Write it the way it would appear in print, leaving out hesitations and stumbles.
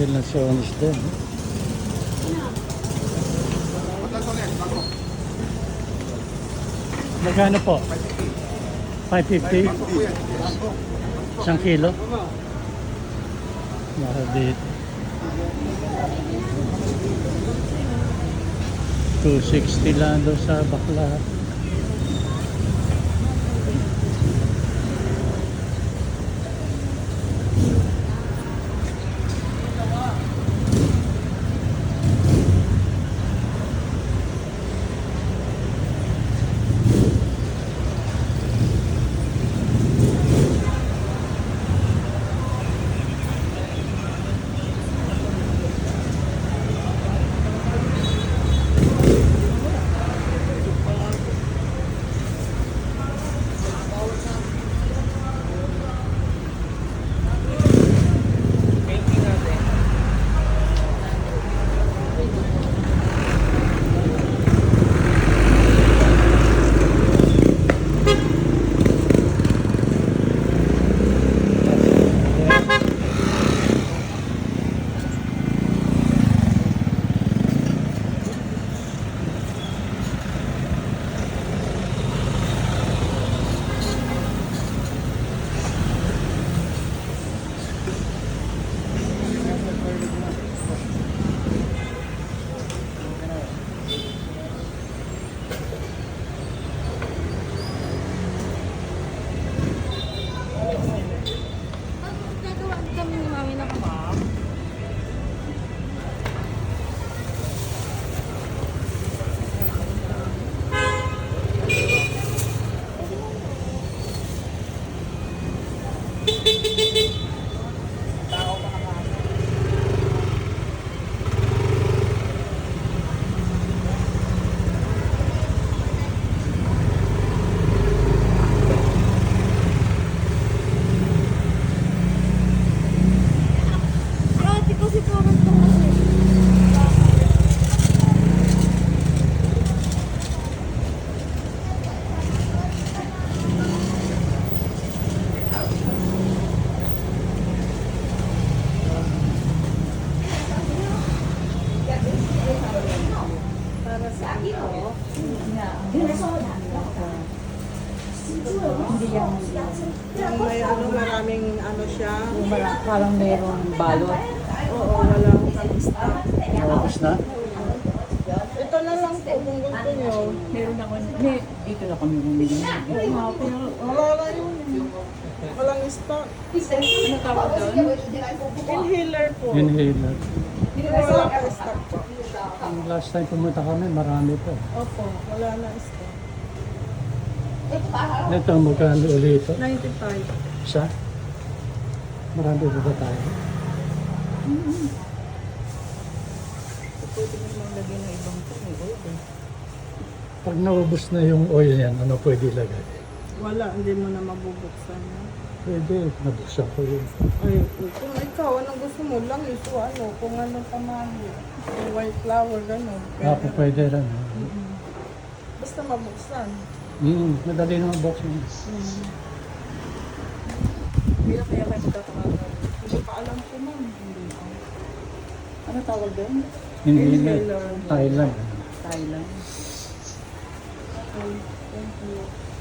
Relaciones din. Magkano po? 550? Isang kilo? Mahal dito. 260 lang doon sa bakla. Hindi yan. Yung may ano, maraming ano siya. Parang mayroong balot. Oo, walang stock. Tapos na? Ito na lang po kung gusto nyo. Meron ako. Dito na kami bumili. Wala na yun. Walang stock. Ano tawag doon? Inhaler po. Inhaler. Wala pa stock po. Ang last time pumunta kami, marami pa. Opo, wala na stock. Ito, magkano ulit ito? 95. Isa? Marami pa ba tayo? Pwede mo maglagay ng ibang oil. Pag naubos na yung oil yan, ano pwede ilagay? Wala, hindi mo na mabubuksan. Pwede, nabuksan ko yun. Ay, kung ikaw, anong gusto mo lang, ito ano, kung anong pamahal. Yung white flower, gano'n. Ako pwede rin. Basta mabuksan. Madali naman box mo. Hindi na kaya kayo magkakaroon. Hindi pa alam ko, ma'am. Hindi ko. Ano tawag doon? Inhaler. Thailand. Thailand. Thank you.